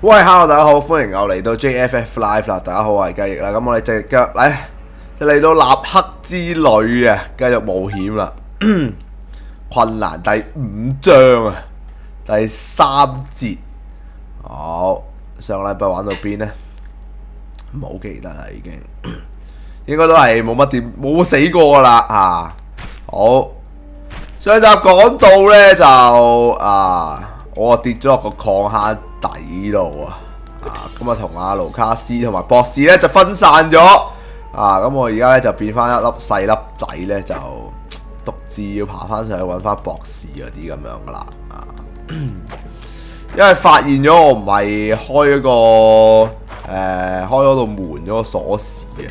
喂，hello，大家好，歡迎又嚟到 JFF Live 啦！大家好，我係雞翼啦。咁我哋隻腳就嚟到納克之旅啊，繼續冒險啦。困難第5章啊，第3節。好，上個禮拜玩到邊呢？唔好記得啦，已經應該都係冇死過噶啦啊！好，上集講到呢，我跌咗落個礦坑底度啊！咁啊同阿盧卡斯同埋博士呢就分散咗啊！咁我而家呢就變翻一粒細粒仔呢，就獨自要爬翻上去揾翻博士嗰啲咁樣噶啦啊！因為發現咗我唔係開嗰度門嗰個鎖匙嘅，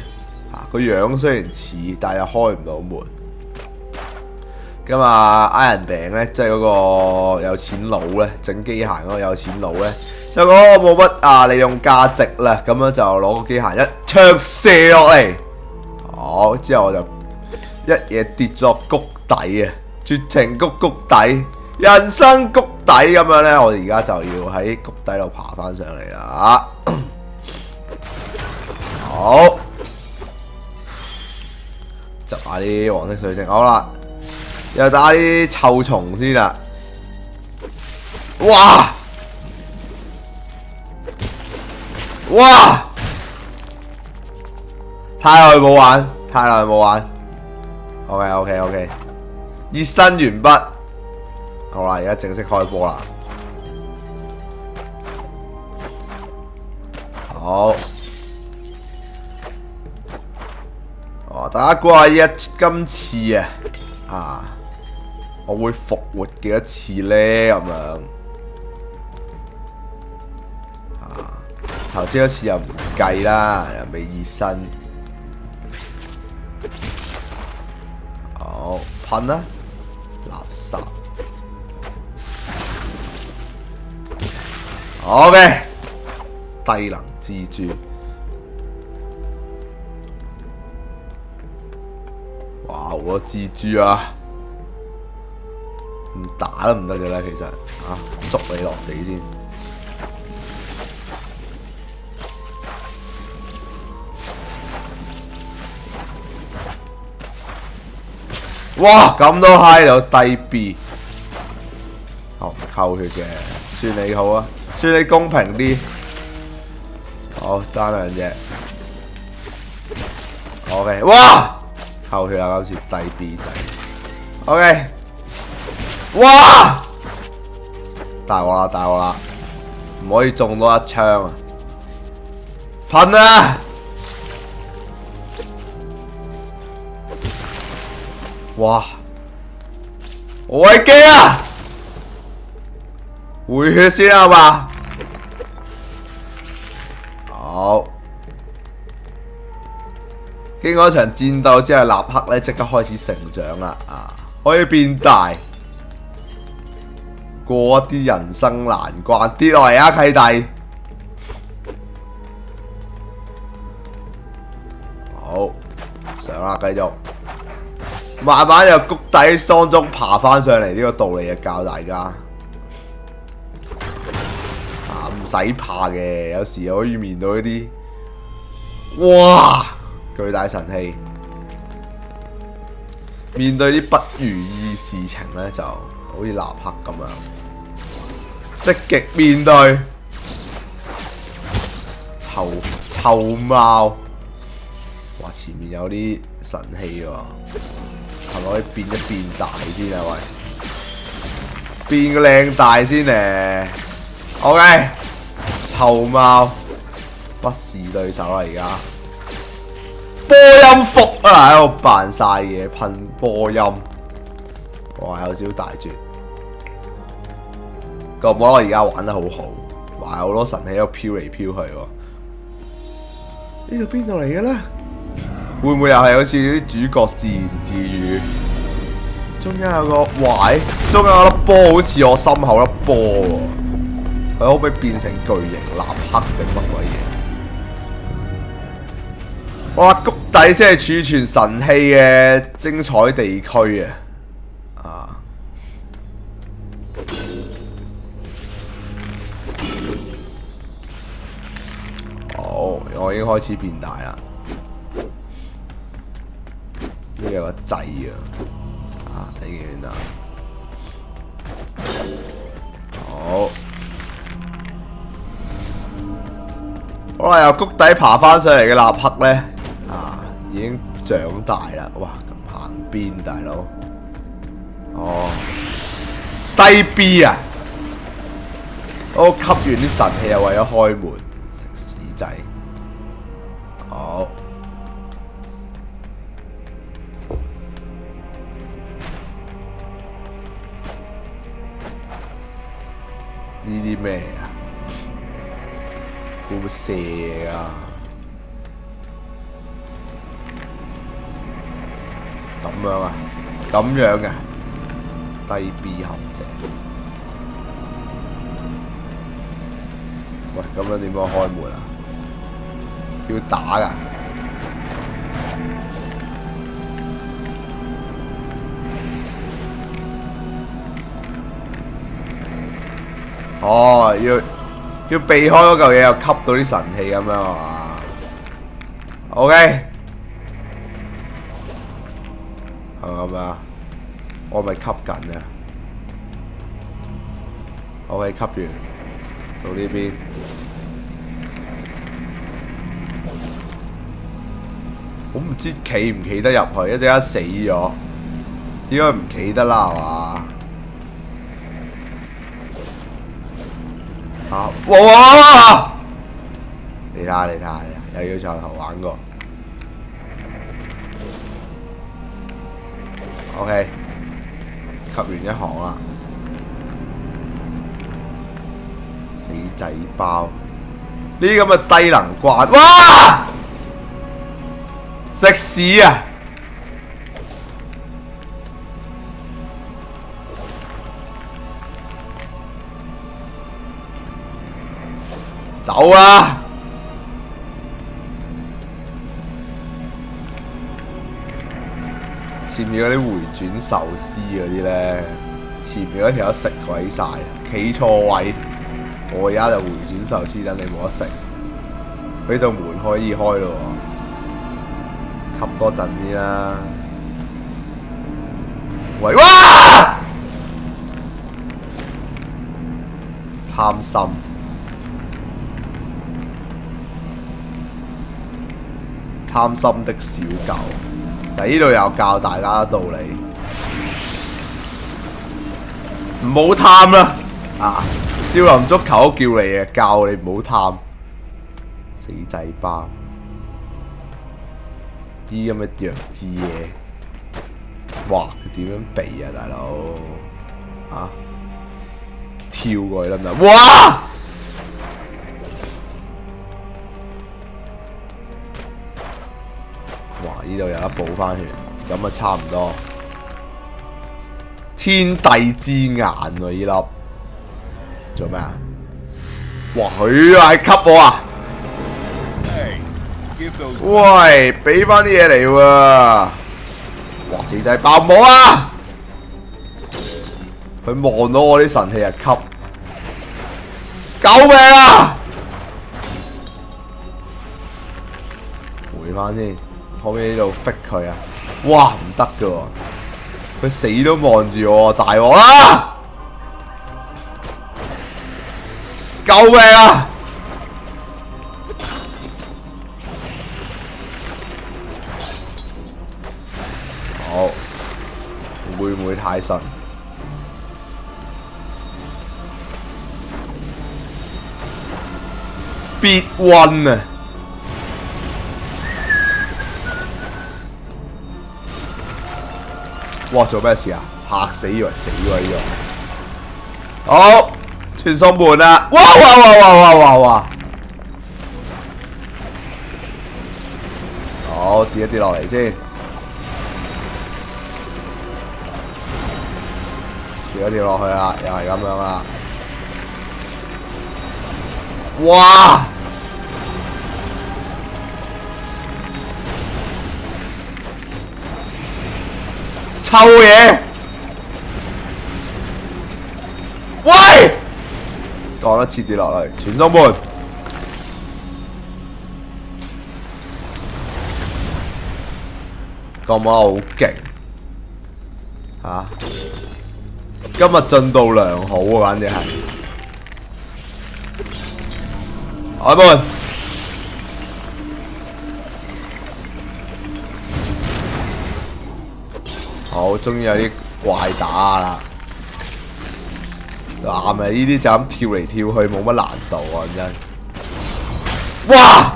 個樣雖然似，但係又開唔到門。咁啊，Iron 餅咧，即係嗰個有錢佬咧，整機械嗰個有錢佬咧，就嗰個冇乜利用價值啦，咁樣就攞個機械一槍射落嚟，好之後我就一嘢跌咗谷底啊，絕情谷底，人生谷底咁樣咧，我哋而家就要喺谷底度爬翻上嚟啦，好，執下啲黃色水晶，好啦。又打啲臭蟲先啦！哇！哇！太耐冇玩。OK。熱身完畢。好啦，而家正式開波啦。好。大家估下今次我會復活幾多次呢？咁樣頭先嗰次又唔計啦，又未熱身。好，噴啦，垃圾。OK，低能蜘蛛。哇，好多蜘蛛啊！唔打都唔得嘅啦，其實捉你落地先。哇！咁都嗨到低 B， 好扣血嘅，算你好啊，算你公平啲。好，爭兩隻。OK， 哇！扣血啊，今次低 B 仔。OK。哇！大鑊啦！唔可以中多一槍啊！噴啊！哇！好危機啊！回血先係嘛？好。經過一場戰鬥之後，立刻咧即刻開始成長啦！可以變大。過一啲人生難關，跌落嚟啊契弟！好，上啦，繼續，慢慢由谷底當中爬翻上嚟，呢個道理就教大家。唔使怕嘅，有時可以面對呢啲，哇，巨大神器，面對啲不如意事情呢，就好似立刻咁樣。積極面對臭貓，哇！前面有啲神器喎，係咪可以變一變大先啊？喂，變個靚大先咧。OK， 臭貓不是對手啦，而家波音服啊，喺度扮晒嘢噴波音，哇！有招大絕。個魔我而家玩得好好，哇！好多神器喺度飄嚟飄去喎。呢度邊度嚟嘅咧？會唔會又係好似啲主角自言自語？中間有個壞，中間有粒波，好似我心口粒波喎。佢可唔可以變成巨型立克定乜鬼嘢？哇！谷底先係儲存神器嘅精彩地區啊！我已經開始變大啦。呢有個掣啊！睇見啦。好。好啦，由谷底爬翻上嚟嘅納克咧，已經長大啦。哇！咁行邊大佬？哦，低 B 啊！我吸完啲神器又為咗開門，食屎仔。好。呢啲咩啊？會唔會射啊？咁樣啊？咁樣嘅低 B 陷阱。喂，咁樣點樣開門啊？要打㗎？哦，要避開嗰嚿嘢，又吸到啲神器咁樣係嘛 ？OK， 係咪咁啊？我咪吸緊啊 ！OK， 吸完到呢邊，我唔知企唔企得入去，一陣間死咗，應該唔企得啦係嘛？哇！你睇下，又要從頭玩過。OK， 吸完一行啦，死仔包！呢啲咁嘅低能關，哇！食屎啊！走啦！前面嗰啲回轉壽司嗰啲咧，前面嗰條友食鬼晒，企錯位。我而家就回轉壽司等你冇得食，呢度門可以開咯，吸多陣啲啦。喂，哇！貪心。貪心的小狗，但呢度又教大家道理，唔好貪啦！少林足球都叫你嘅，教你唔好貪，死仔包！呢咁嘅弱智嘢，哇！佢點樣避啊，大佬？跳過去得唔得？哇！哇！呢度有得補翻血，咁啊差唔多。天地之眼喎，呢粒做咩啊？哇！佢係吸我啊！喂，俾翻啲嘢嚟喎！哇！死仔爆唔好啊！佢望到我啲神器啊吸，救命啊！回翻先。可唔可以呢度逼佢啊？哇，唔得㗎喎！佢死都望住我，大鑊啦！救命啊！好，會唔會太神 ？Speed One 啊！哇！做咩事啊？嚇死以為死喎呢個。好，傳送門啦！哇！好，跌一跌落嚟先，跌一跌落去啦，又係咁樣啦。哇！臭嘢！喂！講一次跌落嚟，傳送門。當我好勁嚇，今日進度良好啊，簡直係。開門，好，終於有啲怪打啦。啱啊！呢啲就咁跳嚟跳去冇乜難度啊，真。哇！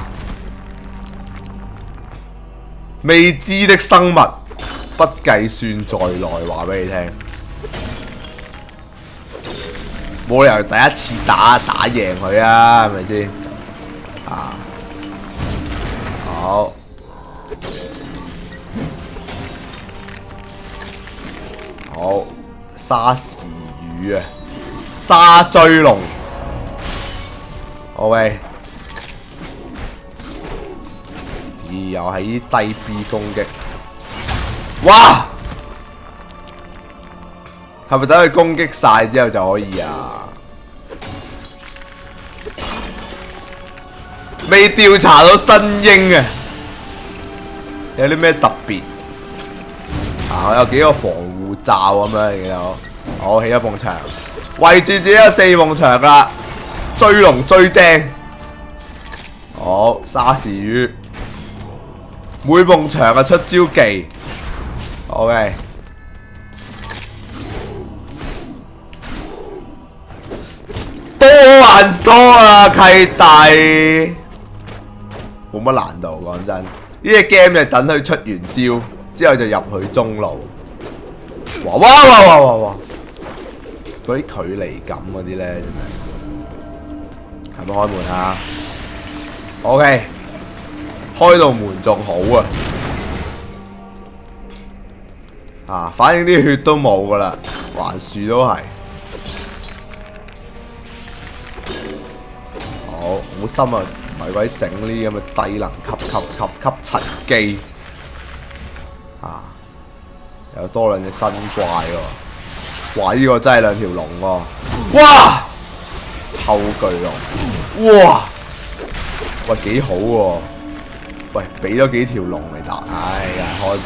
未知的生物不計算在內，話俾你聽。冇理由第一次打贏佢啊，係咪先？啊，好。好，沙士魚啊！沙追龍 ，OK， 又係啲低 B 攻擊，哇！係咪等佢攻擊晒之後就可以啊？未調查到新英啊，有啲咩特別？啊，我有幾個防護罩咁樣，然後我起一埲牆。圍住自己有4埲牆啦，追龍追釘，好沙士魚，每埲牆啊出招技 ，OK， 多還多啊契弟，冇乜難度講真，呢隻 game 就等佢出完招之後就入去中路，哇哇哇哇哇哇！嗰啲距離感嗰啲咧，係咪開門啊 ？OK， 開到門仲好啊！啊，反正啲血都冇噶啦，橫豎都係。好心啊，唔係鬼整呢啲咁嘅低能級柒機啊！又多兩隻新怪喎。哇！呢個真係兩條龍喎！哇！臭巨龍！哇！喂，幾好喎！喂，俾咗幾條龍嚟打，哎呀，開門！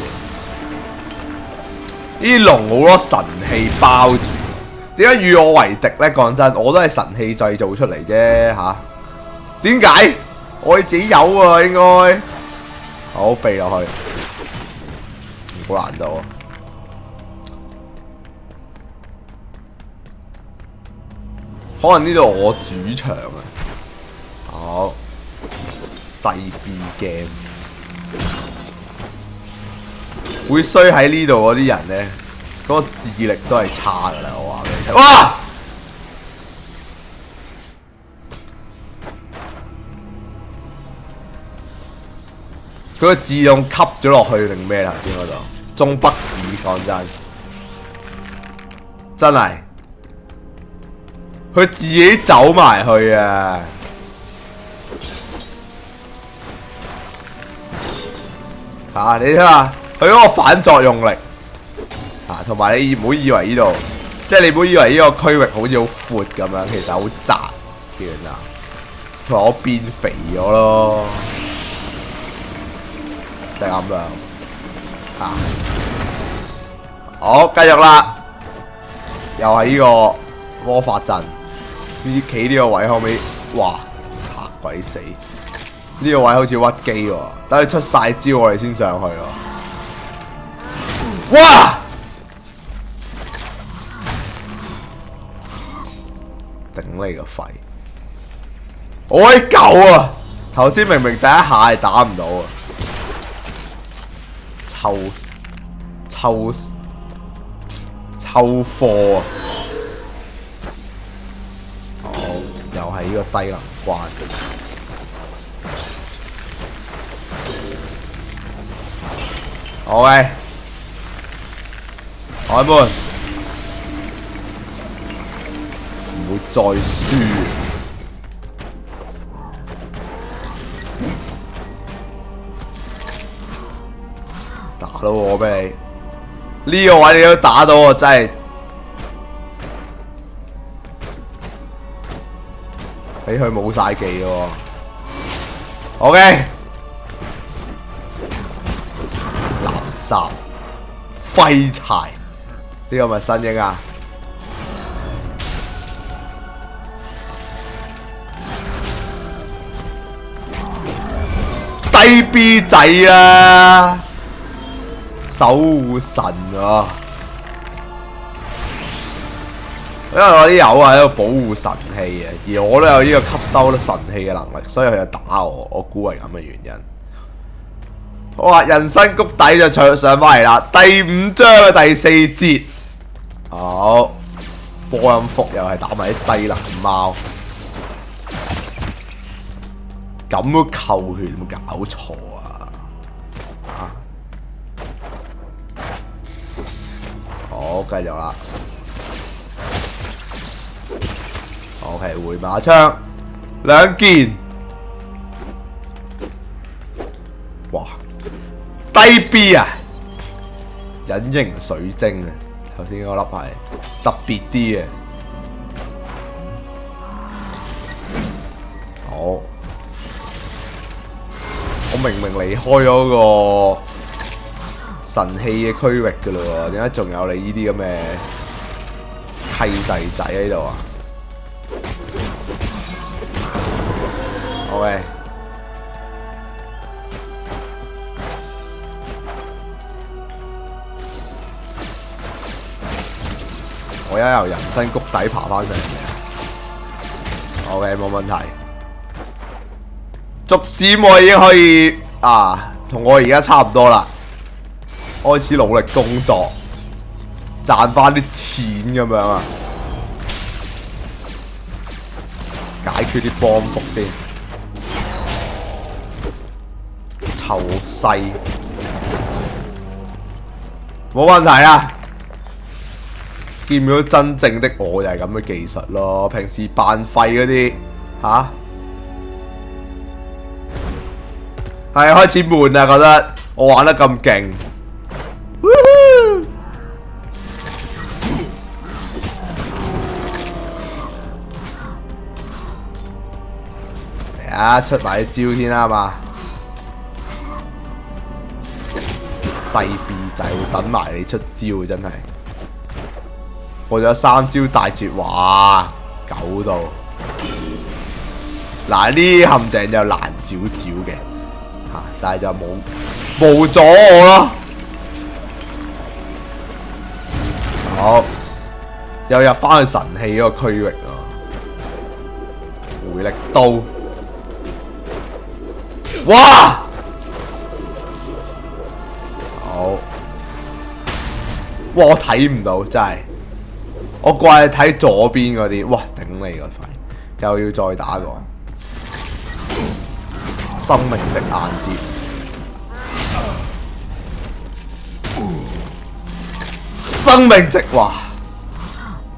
呢啲龍好多神器包住，點解與我為敵呢？講真，我都係神器製造出嚟啫嚇。點解？我自己有啊，應該。好，避落去，好難度啊！可能呢度我主場啊，好低 B game 會衰喺呢度嗰啲人咧，嗰個智力都係差噶啦，我話俾你聽。哇！佢個自動吸咗落去定咩啦？頭先嗰度中北市，講真係。佢自己走埋去啊！你睇下佢嗰個反作用力同埋你唔好以為呢度，即係你唔好以為呢個區域好似好闊咁樣，其實好窄嘅咋。佢話我變肥咗咯，就係咁樣好，繼續啦，又係呢個魔法陣。呢企呢個位可唔可以？哇！嚇鬼死！呢個位好似屈機喎，等佢出晒招我哋先上去喎。哇！頂你個肺！我啲狗啊！頭先明明第一下係打唔到啊！抽貨啊！又係呢個低能關。OK， 開門，唔會再輸。打到我俾你，呢個位你都打到我，真係。俾佢冇晒技喎 ，OK，立殺廢柴，呢個咪新英啊！低 B 仔啊！守護神啊！因為我啲友喺度保護神器啊，而我都有呢個吸收神器嘅能力，所以佢就打我。我估係咁嘅原因。好啊，人生谷底就上翻嚟啦，第5章嘅第4節。好，波音福又係打埋啲低能貓，咁都扣血，有冇搞錯啊？好，繼續啦。OK， 回馬槍2件，哇！低 B 啊，隱形水晶啊，頭先嗰粒係特別啲嘅。好，我明明離開咗個神器嘅區域噶啦喎，點解仲有你呢啲咁嘅契弟仔喺度啊？OK， 我而家由人生谷底爬翻上嚟。OK， 冇問題。逐漸我已經可以同我而家差唔多啦，開始努力工作，賺翻啲錢咁樣啊！解決啲幫服先。臭細冇問題啊！見唔到真正的我就係咁嘅技術咯，平時扮廢嗰啲係開始悶啊！覺得我玩得咁勁，嚟啊！出埋啲招先啦嘛！低 B 仔會等埋你出招，真係我仲有3招大絕華9度。嗱，呢啲陷阱就難少少嘅但係就冇阻我咯。好，又入翻去神器嗰個區域啊！回力刀，哇！哇！我睇唔到，真係我怪睇左邊嗰啲，哇！頂你個肺，又要再打個生命值硬接，生命值哇！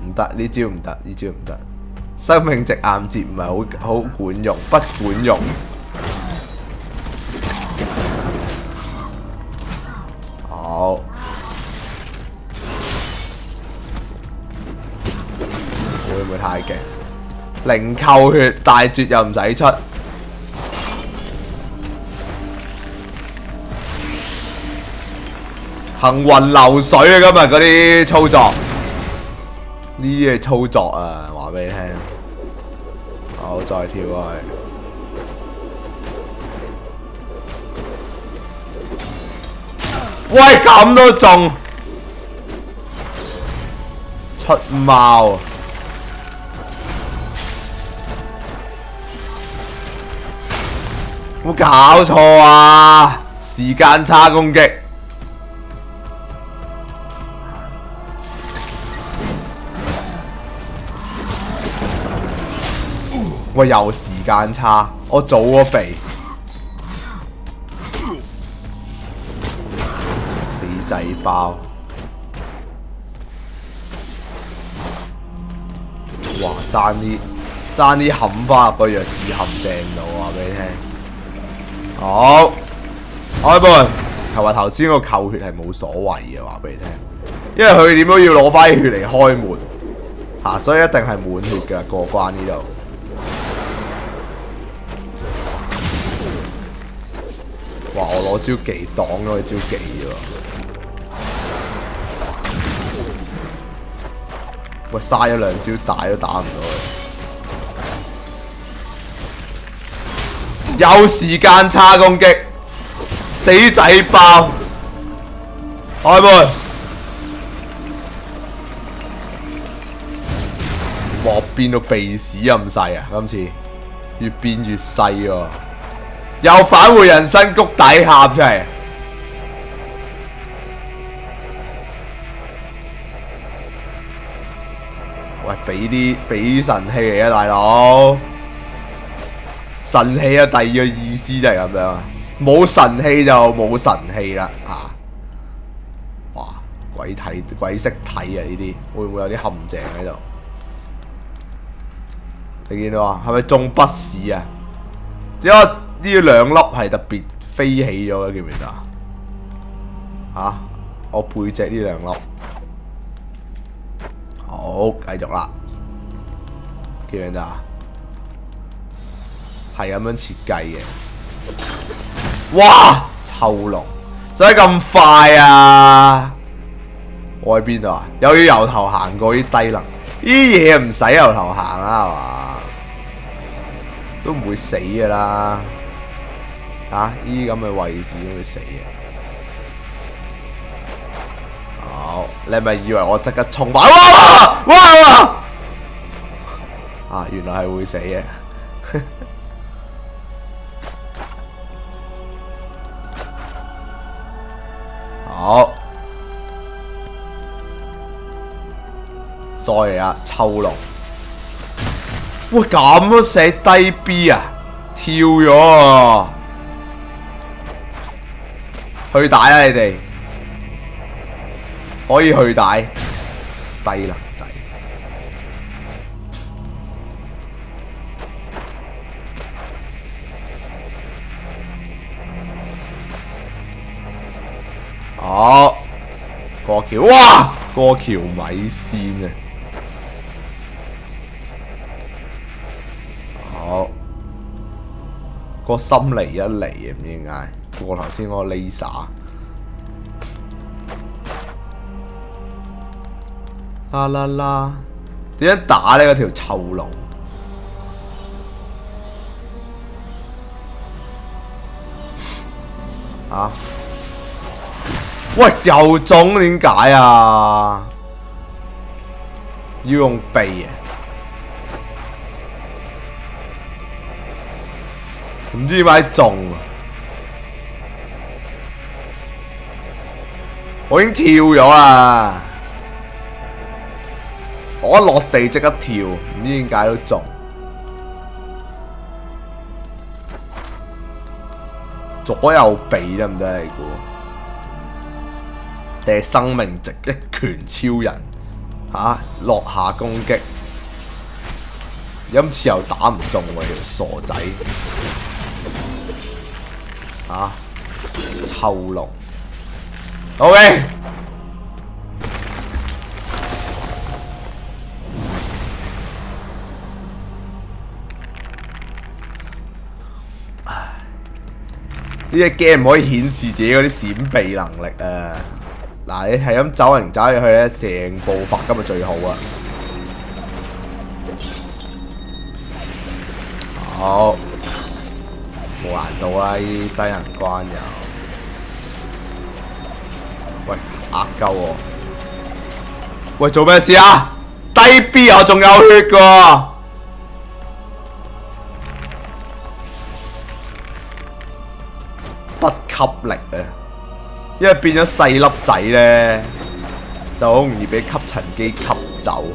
唔得，呢招唔得，呢招唔得，生命值硬接唔係好管用，不管用。好。會唔會太勁？零扣血大絕又唔使出，行雲流水啊！今日嗰啲操作，呢啲係操作啊！話俾你聽，好，再跳過去。喂，咁都中出貓！冇搞錯啊！時間差攻擊，喂，又時間差，我早咗避，死仔包，哇！爭啲冚翻入個弱智陷阱度，話俾你聽。好，開盤就話頭先個扣血係冇所謂嘅，話俾你聽，因為佢點都要攞翻啲血嚟開門所以一定係滿血嘅過關呢度。哇！我攞招技擋咗佢招技喎。喂，嘥咗2招大都打唔到佢。有時間差攻擊，死仔爆！開門！哇！變到鼻屎咁細啊！今次越變越細喎，又返回人生谷底喊出嚟。喂，俾神器嚟啊，大佬！神器啊，第二個意思就係咁樣啊，冇神器就冇神器啦啊！哇，鬼識睇啊！呢啲會唔會有啲陷阱喺度？你見到啊？係咪中筆士啊？點解呢2粒係特別飛起咗嘅？記唔記得啊？嚇！我背脊呢2粒。好，繼續啦。記唔記得啊？係咁樣設計嘅。哇！臭龍，使咁快啊？我喺邊度啊？又要由頭行過啲低能，呢啲嘢唔使由頭行啦，係嘛？都唔會死噶啦。呢啲咁嘅位置都會死嘅。好，你係咪以為我即刻衝埋？哇！原來係會死嘅。好，再嚟啊！臭龍，喂，咁都寫低 B 啊？跳咗啊！去帶啊！你哋可以去帶，低能仔。好，過橋，哇！過橋米線啊！好，個心離一離啊，唔知點解過頭先嗰個 laser。啦啦啦！點樣打呢？嗰條臭龍啊！喂，又中，點解啊？要用避啊？唔知點解中啊！我已經跳咗啦，我一落地即刻跳，唔知點解都中。左右避得唔得？你估？定係生命值一拳超人落下攻擊，今次又打唔中喎，條傻仔臭龍 ，OK， 呢隻 game 唔可以顯示自己嗰啲閃避能力啊！嗱，你係咁走嚟走去咧，成部罰金咪最好啊！好，冇難度啦，呢啲低能關又。喂，壓鳩我！喂，做咩事啊？低 B 我仲有血㗎！不吸力啊！因為變咗細粒仔咧，就好容易俾吸塵機吸走。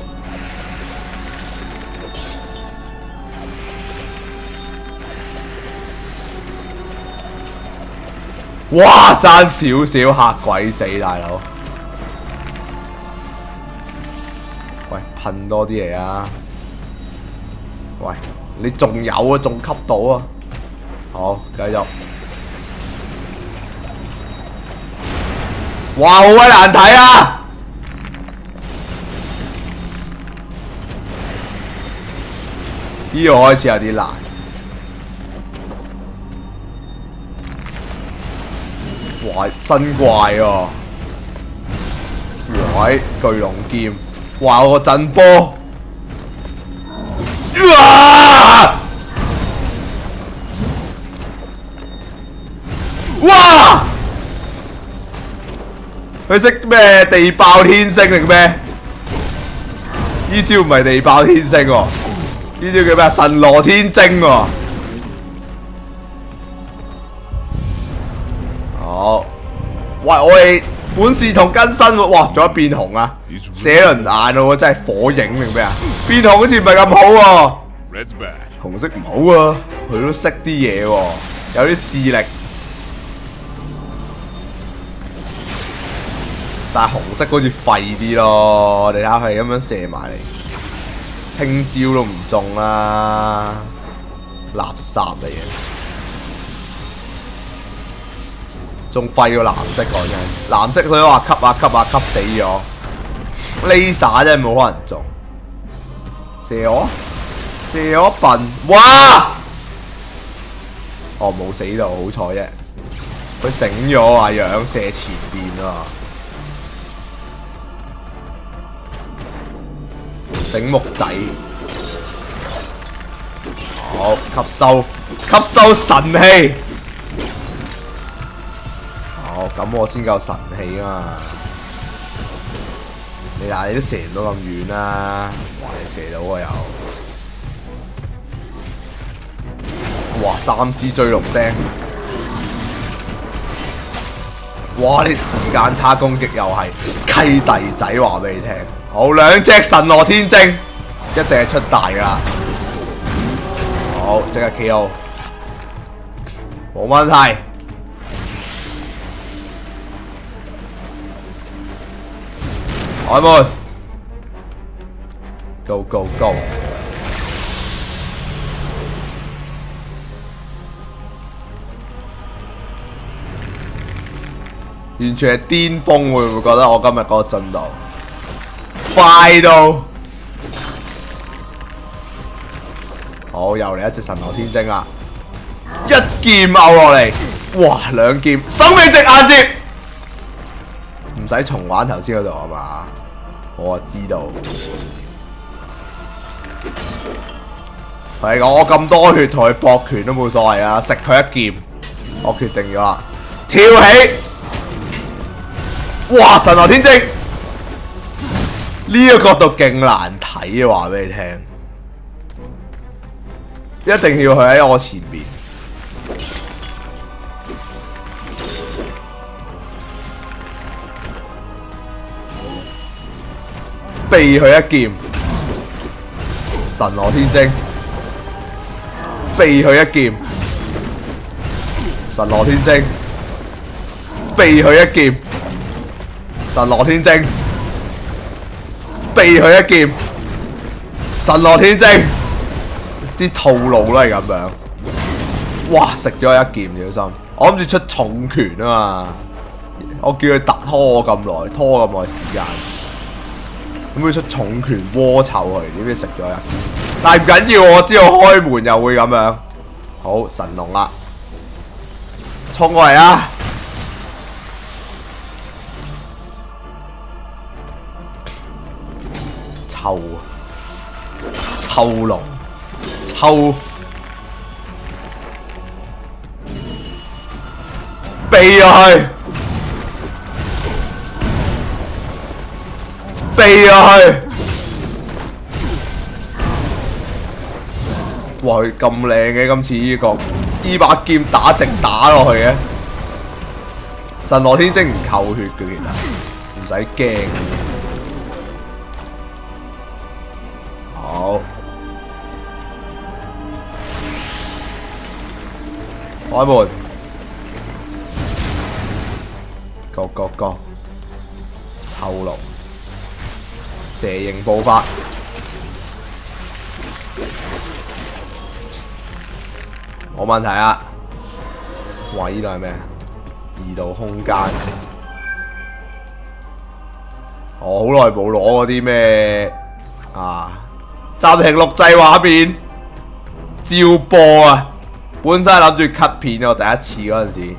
哇！爭少少嚇鬼死大佬！喂，噴多啲嚟啊！喂，你仲有啊？仲吸到啊？好，繼續。哇，好鬼難睇啊！呢度開始有啲難。哇，新怪喎！喂，巨龍劍，哇！我個震波，哇！哇！佢識咩地爆天星定咩？呢招唔係地爆天星喎，呢招叫咩？神羅天征喎。好，喂，我哋本事同更新喎，哇，仲有變紅啊！寫輪眼喎，真係火影定咩啊？變紅好似唔係咁好喎。紅色唔好啊，佢都識啲嘢喎，有啲智力。但係紅色好似廢啲咯，你睇下佢咁樣射埋嚟，聽招都唔中啦，垃圾嚟嘅，仲廢過藍色講真，藍色佢都話吸啊吸啊吸死咗，Laser 真係冇可能中，射我笨，哇！哦冇死到，好彩啫，佢醒咗啊，樣射前邊啊！醒目仔，好吸收神氣，好咁我先夠神氣啊嘛！你睇你都射唔到咁遠啦，哇你射到啊又，哇3支追龍釘，哇你時間差攻擊又係契弟仔話俾你聽。好兩隻神羅天征，一定係出大噶啦！好，即刻 KO， 冇問題。開門 ，Go Go Go！ 完全係巔峰，會唔會覺得我今日嗰個進度？快到，好又嚟一隻神羅天征啦！一劍拗落嚟，哇兩劍，生命值硬接，唔使重玩頭先嗰度係嘛？我知道，係講我咁多血同佢搏拳都冇所謂啊！食佢一劍，我決定咗啦，跳起，哇神羅天征！呢個角度勁難睇啊！話俾你聽，一定要佢喺我前面，避佢一劍，神羅天征，避佢一劍，神羅天征，避佢一劍，神羅天征。避佢一劍，神羅天征，啲套路都係咁樣。哇！食咗一劍小心，我諗住出重拳啊嘛，我叫佢拖我咁耐，拖咁耐時間，咁佢出重拳窩臭佢，點知食咗一劍？但係唔緊要，我知道開門又會咁樣。好神龍啦，衝過嚟啊！臭龍，臭避咗去，避咗去。哇！佢咁靚嘅今次呢把劍打直打落去嘅，神羅天征唔扣血嘅，其實唔使驚。好，開門 ，Go Go Go， 臭龍，蛇形步法，冇問題啊！哇！呢度係咩？2度空間，我好耐冇攞嗰啲咩啊！暫停錄製畫面，照播啊！本身諗住 cut 片我第一次嗰陣時，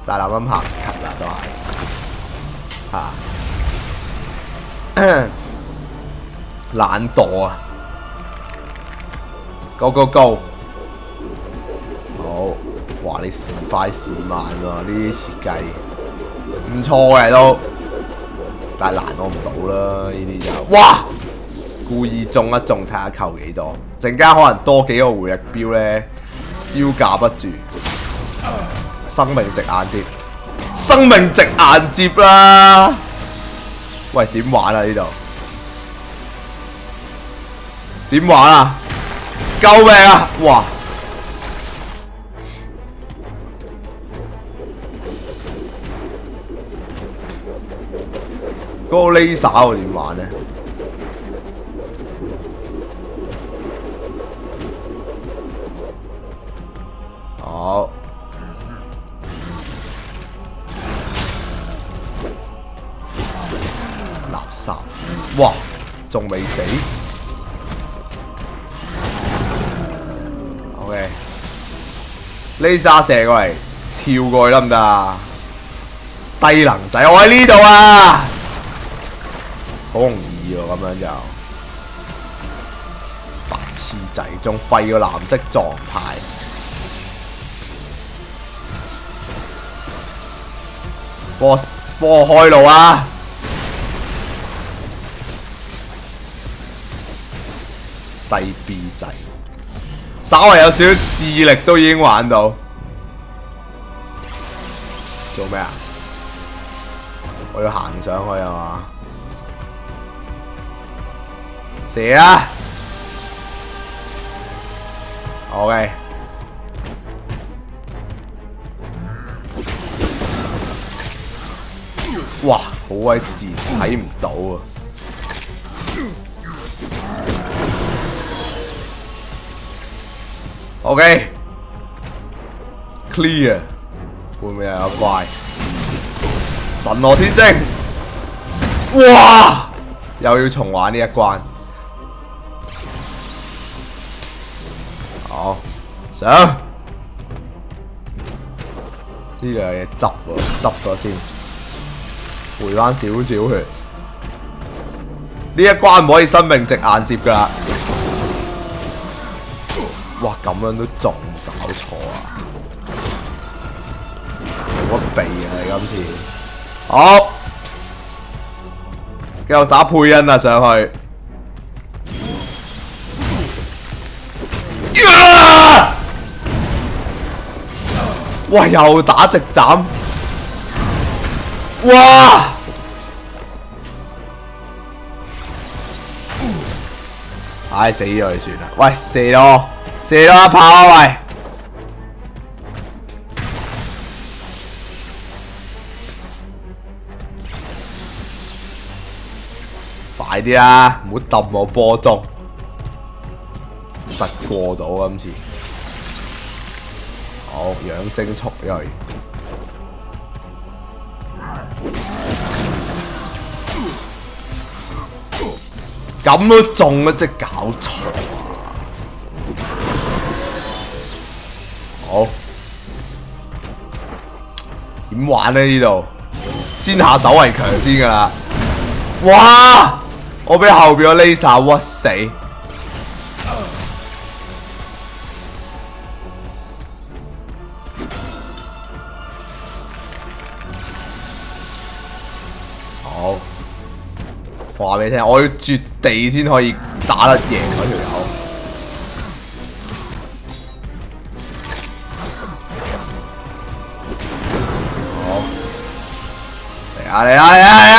但係諗諗下唔 cut 啦都係懶惰啊 ！Go go go！ 好，哇！你時快時慢喎，呢啲設計唔錯嘅都，但係難我唔到啦。呢啲就哇，故意中一中睇下扣幾多，陣間可能多幾個回力鏢咧，招架不住。生命值硬接，生命值硬接啦！喂，點玩啊呢度？點玩啊？救命啊！哇！嗰個 laser 我點玩呢？好。垃圾！哇，仲未死。OK， laser 射過嚟，跳過去得唔得啊？低能仔，我喺呢度啊！好容易喎，咁樣就白痴仔，仲廢個藍色狀態。幫我開路啊！低 B 仔，稍為有少少智力都已經玩到。做咩啊？我要行上去係嘛？射啊 ！OK。哇，好鬼自然，睇唔到啊 ！OK，clear， 會唔會有怪？神羅天征，哇！又要重玩呢一關。好，上呢兩嘢執喎，執咗先。回翻少少血，呢一關唔可以生命值硬接噶啦！哇，咁樣都仲搞錯啊！冇乜避啊，你今次好，繼續打配音啊上去。哇！又打直斬。哇！唉，死咗佢算啦！喂，射咯，射咯，跑啊喂！快啲啦，唔好揼我波中，實過到今次。好，養精速銳。咁都中啊！真係搞錯啊！好，點玩呢？呢度先下手為強先噶啦！哇！我俾後邊個 laser 屈死。好。話俾你聽，我要絕地先可以打得贏嗰條友。好，嚟啊嚟啊嚟啊嚟啊！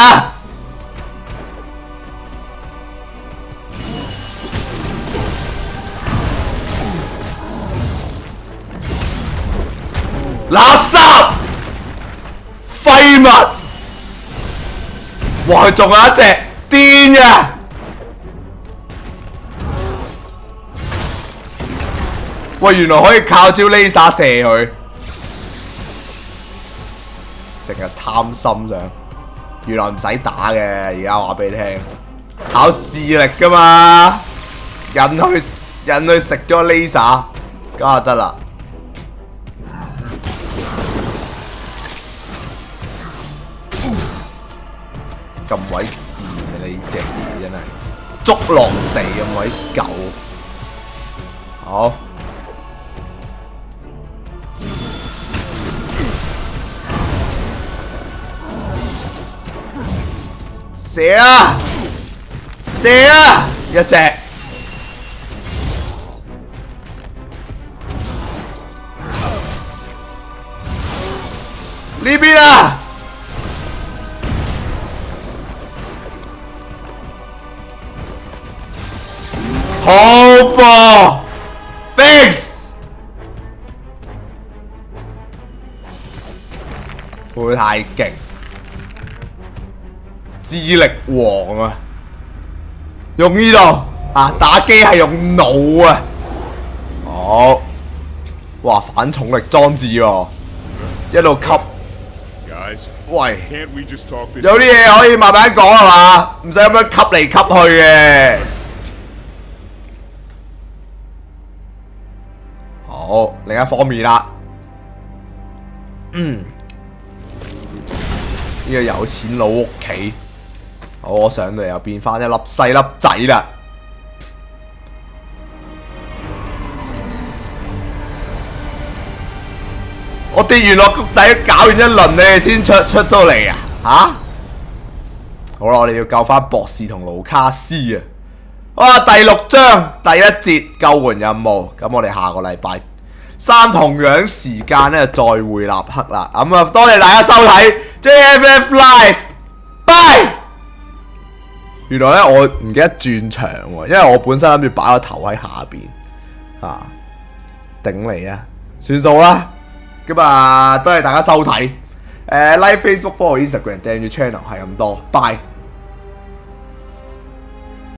垃圾！廢物！哇！佢仲有一隻。癲呀！喂，原來可以靠招 laser 射佢，成日貪心上，原來唔使打嘅。而家話俾你聽，考智力噶嘛，引佢食咗 laser， 咁就得啦。咁鬼賤嘅你隻嘢真係〜足落地咁鬼狗。好。射啊！射啊！一隻。呢邊啊！好噃 ，fix 會唔會太勁？智力王啊！用呢度啊，打機係用腦啊！好，哇，反重力裝置喎，一路吸。喂，有啲嘢可以慢慢講係嘛？唔使咁樣吸嚟吸去嘅。好，另一方面啦，呢個有錢佬屋企，我上嚟又變翻一粒細粒仔啦。我跌完落谷底，搞完一輪你哋先出到嚟啊！吓，好啦，我哋要救翻博士同盧卡斯啊！哇，第6章第1節救援任務，咁我哋下個禮拜3同樣時間咧再會立刻啦。咁啊，多謝大家收睇 JFF Live， 拜。原來咧我唔記得轉場喎，因為我本身諗住擺個頭喺下邊啊，頂你啊，算數啦。咁啊，多謝大家收睇，like Facebook、follow Instagram、訂閱 channel 係咁多，拜。